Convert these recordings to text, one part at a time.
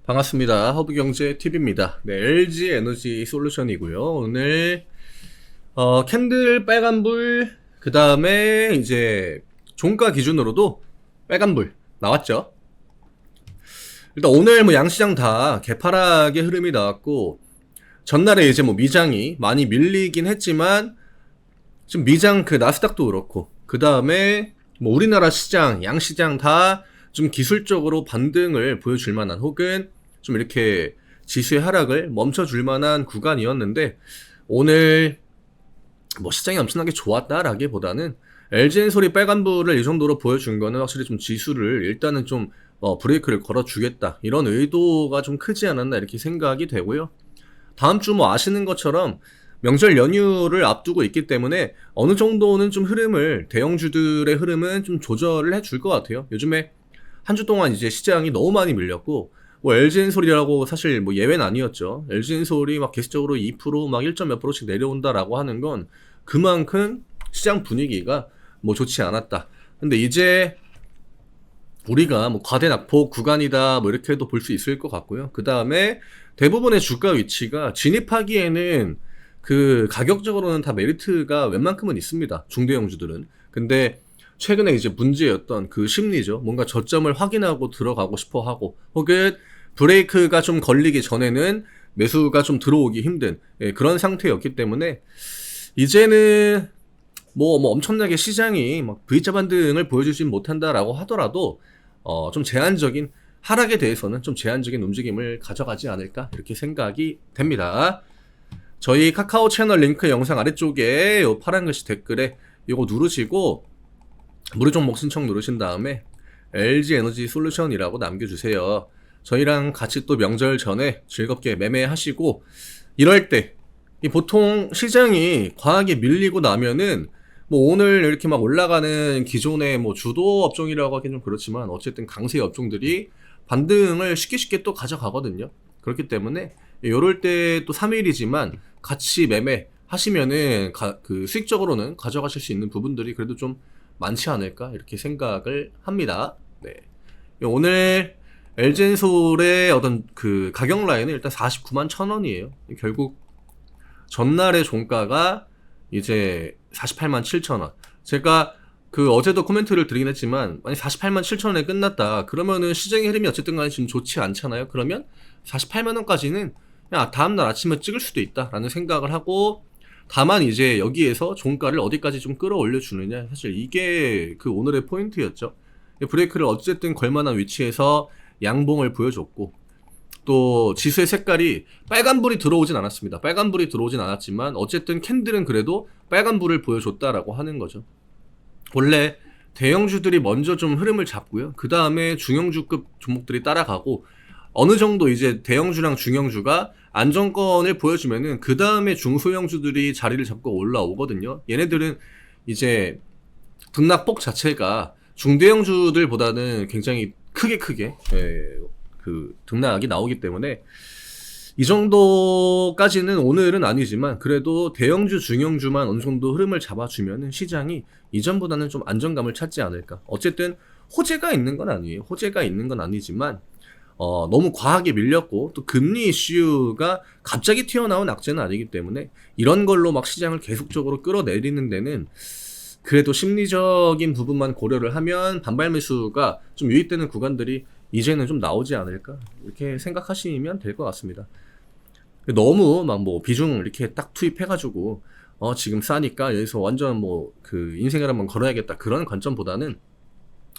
반갑습니다. 허브경제TV입니다. 네, LG에너지 솔루션이고요. 오늘 캔들 빨간불, 그 다음에 이제 종가 기준으로도 빨간불 나왔죠. 일단 오늘 뭐 양시장 다 개파락의 흐름이 나왔고, 전날에 이제 뭐 미장이 많이 밀리긴 했지만 지금 미장 그 나스닥도 그렇고, 그 다음에 뭐 우리나라 시장, 양시장 다 좀 기술적으로 반등을 보여줄 만한, 혹은 좀 이렇게 지수의 하락을 멈춰줄 만한 구간이었는데, 오늘 뭐 시장이 엄청나게 좋았다라기보다는 LG엔솔이 빨간불을 이 정도로 보여준 거는 확실히 좀 지수를 일단은 좀 브레이크를 걸어주겠다, 이런 의도가 좀 크지 않았나 이렇게 생각이 되고요. 다음 주 뭐 아시는 것처럼 명절 연휴를 앞두고 있기 때문에 어느 정도는 좀 흐름을, 대형주들의 흐름은 좀 조절을 해줄 것 같아요. 요즘에 한 주 동안 이제 시장이 너무 많이 밀렸고, 뭐 LG엔솔이라고 사실 뭐 예외는 아니었죠. LG엔솔이 막 계속적으로 2%, 막 1점 몇 %씩 내려온다라고 하는 건 그만큼 시장 분위기가 뭐 좋지 않았다. 근데 이제 우리가 뭐 과대 낙폭 구간이다, 뭐 이렇게도 볼 수 있을 것 같고요. 그 다음에 대부분의 주가 위치가 진입하기에는 그 가격적으로는 다 메리트가 웬만큼은 있습니다, 중대형주들은. 근데 최근에 이제 문제였던 그 심리죠. 뭔가 저점을 확인하고 들어가고 싶어 하고, 혹은 브레이크가 좀 걸리기 전에는 매수가 좀 들어오기 힘든, 그런 상태였기 때문에 이제는 뭐 엄청나게 시장이 막 V자 반등을 보여주진 못한다라고 하더라도 좀 제한적인 하락에 대해서는 좀 제한적인 움직임을 가져가지 않을까 이렇게 생각이 됩니다. 저희 카카오 채널 링크 영상 아래쪽에 요 파란 글씨 댓글에 이거 누르시고 무료 종목 신청 누르신 다음에 LG에너지 솔루션이라고 남겨주세요. 저희랑 같이 또 명절 전에 즐겁게 매매하시고, 이럴 때 이 보통 시장이 과하게 밀리고 나면은 뭐 오늘 이렇게 막 올라가는 기존의 뭐 주도 업종이라고 하긴 좀 그렇지만 어쨌든 강세 업종들이 반등을 쉽게 또 가져가거든요. 그렇기 때문에 요럴 때 또 3일이지만 같이 매매 하시면은 그 수익적으로는 가져가실 수 있는 부분들이 그래도 좀 많지 않을까 이렇게 생각을 합니다. 네. 오늘 LG엔솔의 어떤 그 가격 라인은 일단 49만 1,000원이에요. 결국 전날의 종가가 이제 48만 7천원. 제가 그 어제도 코멘트를 드리긴 했지만, 만약 48만 7천원에 끝났다 그러면은 시장의 흐름이 어쨌든 간에 지금 좋지 않잖아요. 그러면 48만원까지는 그냥 다음날 아침에 찍을 수도 있다라는 생각을 하고, 다만 이제 여기에서 종가를 어디까지 좀 끌어올려 주느냐, 사실 이게 그 오늘의 포인트였죠. 브레이크를 어쨌든 걸만한 위치에서 양봉을 보여줬고, 또 지수의 색깔이 빨간불이 들어오진 않았습니다. 빨간불이 들어오진 않았지만 어쨌든 캔들은 그래도 빨간불을 보여줬다라고 하는 거죠. 원래 대형주들이 먼저 좀 흐름을 잡고요, 그 다음에 중형주급 종목들이 따라가고, 어느 정도 이제 대형주랑 중형주가 안정권을 보여주면은 그 다음에 중소형주들이 자리를 잡고 올라오거든요. 얘네들은 이제 등락폭 자체가 중대형주들보다는 굉장히 크게 그 등락이 나오기 때문에 이 정도까지는 오늘은 아니지만 그래도 대형주, 중형주만 어느 정도 흐름을 잡아주면은 시장이 이전보다는 좀 안정감을 찾지 않을까. 어쨌든 호재가 있는 건 아니에요. 호재가 있는 건 아니지만 너무 과하게 밀렸고, 또 금리 이슈가 갑자기 튀어나온 악재는 아니기 때문에 이런 걸로 막 시장을 계속적으로 끌어내리는 데는 그래도 심리적인 부분만 고려를 하면 반발 매수가 좀 유입되는 구간들이 이제는 좀 나오지 않을까 이렇게 생각하시면 될 것 같습니다. 너무 막 뭐 비중 이렇게 딱 투입해가지고 지금 싸니까 여기서 완전 뭐 그 인생을 한번 걸어야겠다 그런 관점보다는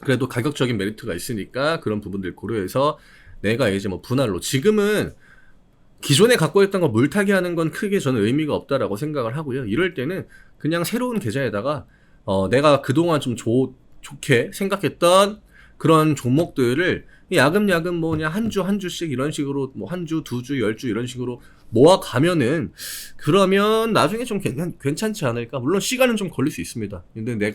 그래도 가격적인 메리트가 있으니까 그런 부분들 고려해서 내가 이제 뭐 분할로, 지금은 기존에 갖고 있던 거 물타기 하는 건 크게 저는 의미가 없다라고 생각을 하고요. 이럴 때는 그냥 새로운 계좌에다가 내가 그동안 좀 좋게 생각했던 그런 종목들을 야금야금 뭐 그냥 한 주씩 이런 식으로 뭐 한 주, 두 주, 10주 이런 식으로 모아가면은, 그러면 나중에 좀 괜찮지 않을까. 물론 시간은 좀 걸릴 수 있습니다. 근데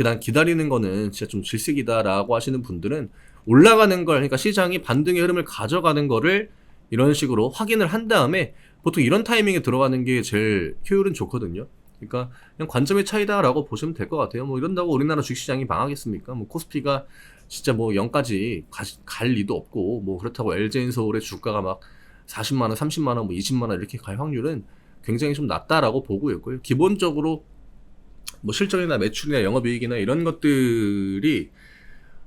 난 기다리는 거는 진짜 좀 질색이다라고 하시는 분들은 올라가는 걸, 그러니까 시장이 반등의 흐름을 가져가는 거를 이런 식으로 확인을 한 다음에 보통 이런 타이밍에 들어가는 게 제일 효율은 좋거든요. 그러니까 그냥 관점의 차이다라고 보시면 될 것 같아요. 뭐 이런다고 우리나라 주식시장이 망하겠습니까? 뭐 코스피가 진짜 뭐 0까지 갈 리도 없고, 뭐 그렇다고 LG엔솔의 주가가 막 40만원, 30만원, 뭐 20만원 이렇게 갈 확률은 굉장히 좀 낮다라고 보고 있고요. 기본적으로 뭐 실적이나 매출이나 영업이익이나 이런 것들이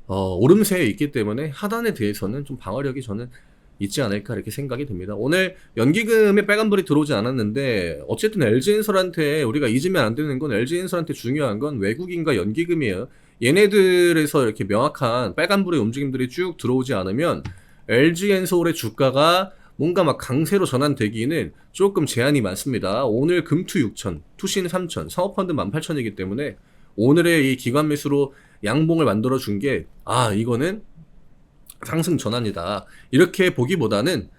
오름세에 있기 때문에 하단에 대해서는 좀 방어력이 저는 있지 않을까 이렇게 생각이 듭니다. 오늘 연기금에 빨간불이 들어오지 않았는데 어쨌든 LG엔솔한테 우리가 잊으면 안 되는 건 LG엔솔한테 중요한 건 외국인과 연기금이에요. 얘네들에서 이렇게 명확한 빨간불의 움직임들이 쭉 들어오지 않으면 LG엔솔의 주가가 뭔가 막 강세로 전환되기는 조금 제한이 많습니다. 오늘 금투 6천, 투신 3천, 상업펀드 18,000이기 때문에 오늘의 이 기관 매수로 양봉을 만들어 준 게 이거는 상승 전환이다 이렇게 보기보다는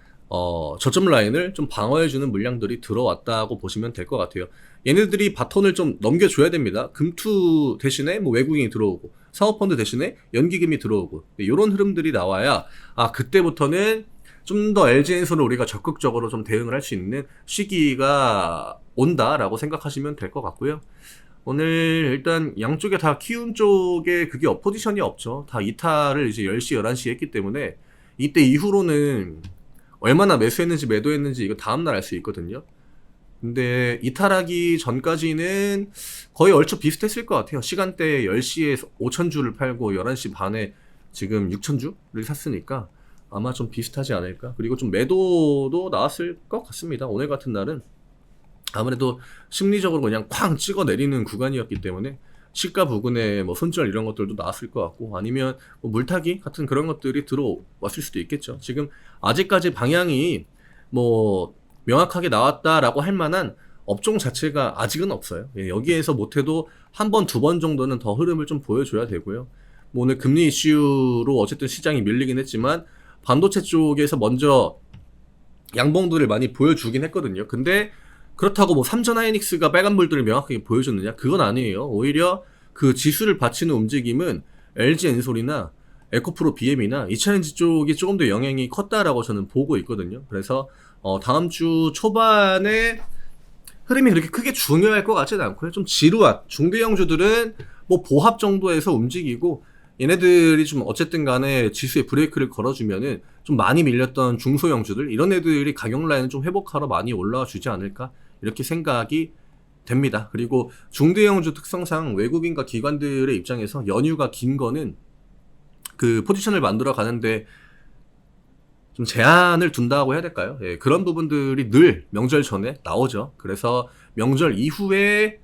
저점 라인을 좀 방어해주는 물량들이 들어왔다고 보시면 될 것 같아요. 얘네들이 바톤을 좀 넘겨줘야 됩니다. 금투 대신에 뭐 외국인이 들어오고 사업펀드 대신에 연기금이 들어오고 이런 흐름들이 나와야 그때부터는 좀 더 LG엔솔을 우리가 적극적으로 좀 대응을 할 수 있는 시기가 온다라고 생각하시면 될 것 같고요. 오늘 일단 양쪽에 다 키움 쪽에 그게 포지션이 없죠. 다 이탈을 이제 10시, 11시에 했기 때문에 이때 이후로는 얼마나 매수했는지 매도했는지 이거 다음날 알 수 있거든요. 근데 이탈하기 전까지는 거의 얼추 비슷했을 것 같아요. 시간대 10시에 5,000주를 팔고 11시 반에 지금 6,000주를 샀으니까 아마 좀 비슷하지 않을까. 그리고 좀 매도도 나왔을 것 같습니다. 오늘 같은 날은 아무래도 심리적으로 그냥 쾅 찍어 내리는 구간이었기 때문에 시가 부근에 뭐 손절 이런 것들도 나왔을 것 같고, 아니면 뭐 물타기 같은 그런 것들이 들어왔을 수도 있겠죠. 지금 아직까지 방향이 뭐 명확하게 나왔다라고 할 만한 업종 자체가 아직은 없어요. 여기에서 못해도 한 번, 두 번 정도는 더 흐름을 좀 보여줘야 되고요. 뭐 오늘 금리 이슈로 어쨌든 시장이 밀리긴 했지만 반도체 쪽에서 먼저 양봉들을 많이 보여주긴 했거든요. 근데 그렇다고 뭐 삼전하이닉스가 빨간불들을 명확하게 보여줬느냐? 그건 아니에요. 오히려 그 지수를 받치는 움직임은 LG엔솔이나 에코프로 BM이나 이차전지 쪽이 조금 더 영향이 컸다라고 저는 보고 있거든요. 그래서 다음 주 초반에 흐름이 그렇게 크게 중요할 것 같지는 않고요. 좀 지루한 중대형주들은 뭐 보합 정도에서 움직이고, 얘네들이 좀 어쨌든 간에 지수에 브레이크를 걸어주면은 좀 많이 밀렸던 중소형주들 이런 애들이 가격 라인을 좀 회복하러 많이 올라와 주지 않을까 이렇게 생각이 됩니다. 그리고 중대형주 특성상 외국인과 기관들의 입장에서 연휴가 긴 거는 그 포지션을 만들어 가는데 좀 제한을 둔다고 해야 될까요? 예, 그런 부분들이 늘 명절 전에 나오죠. 그래서 명절 이후에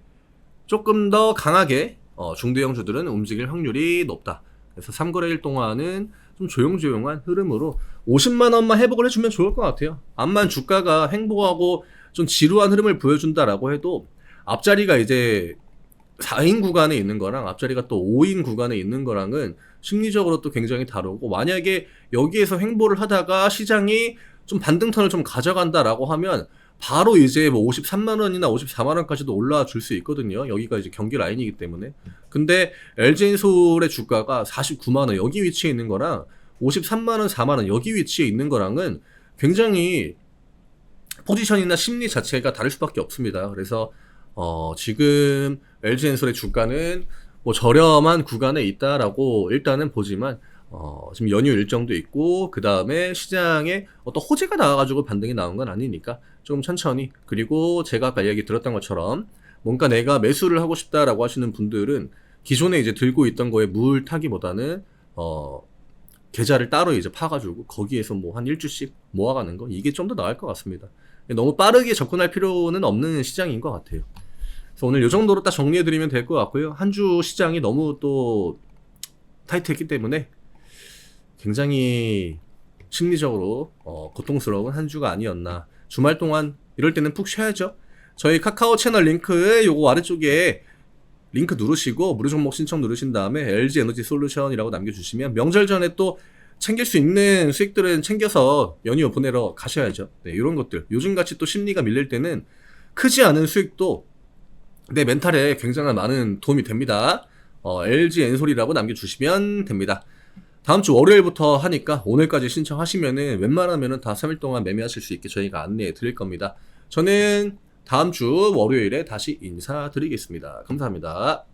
조금 더 강하게 중대형주들은 움직일 확률이 높다. 그래서 3거래일 동안은 좀 조용조용한 흐름으로 50만원만 회복을 해주면 좋을 것 같아요. 암만 주가가 횡보하고 좀 지루한 흐름을 보여준다라고 해도 앞자리가 이제 4인 구간에 있는 거랑 앞자리가 또 5인 구간에 있는 거랑은 심리적으로 또 굉장히 다르고, 만약에 여기에서 횡보를 하다가 시장이 좀 반등턴을 좀 가져간다라고 하면 바로 이제 뭐 53만원이나 54만원까지도 올라와 줄 수 있거든요. 여기가 이제 경기 라인이기 때문에. 근데 LG엔솔의 주가가 49만원 여기 위치에 있는 거랑 53만원, 4만원 여기 위치에 있는 거랑은 굉장히 포지션이나 심리 자체가 다를 수밖에 없습니다. 그래서 지금 LG엔솔의 주가는 뭐 저렴한 구간에 있다라고 일단은 보지만 지금 연휴 일정도 있고 그 다음에 시장에 어떤 호재가 나와가지고 반등이 나온 건 아니니까 좀 천천히, 그리고 제가 아까 이야기 들었던 것처럼 뭔가 내가 매수를 하고 싶다라고 하시는 분들은 기존에 이제 들고 있던 거에 물 타기보다는 계좌를 따로 이제 파가지고 거기에서 뭐 한 일주씩 모아가는 거, 이게 좀 더 나을 것 같습니다. 너무 빠르게 접근할 필요는 없는 시장인 것 같아요. 그래서 오늘 이 정도로 딱 정리해드리면 될 것 같고요. 한 주 시장이 너무 또 타이트했기 때문에 굉장히 심리적으로 고통스러운 한 주가 아니었나. 주말 동안 이럴 때는 푹 쉬어야죠. 저희 카카오 채널 링크 요거 아래쪽에 링크 누르시고 무료 종목 신청 누르신 다음에 LG 에너지 솔루션이라고 남겨주시면 명절 전에 또 챙길 수 있는 수익들은 챙겨서 연휴 보내러 가셔야죠. 네, 이런 것들 요즘같이 또 심리가 밀릴 때는 크지 않은 수익도 내 멘탈에 굉장한 많은 도움이 됩니다. LG 엔솔이라고 남겨주시면 됩니다. 다음 주 월요일부터 하니까 오늘까지 신청하시면은 웬만하면은 다 3일 동안 매매하실 수 있게 저희가 안내해 드릴 겁니다. 저는 다음 주 월요일에 다시 인사드리겠습니다. 감사합니다.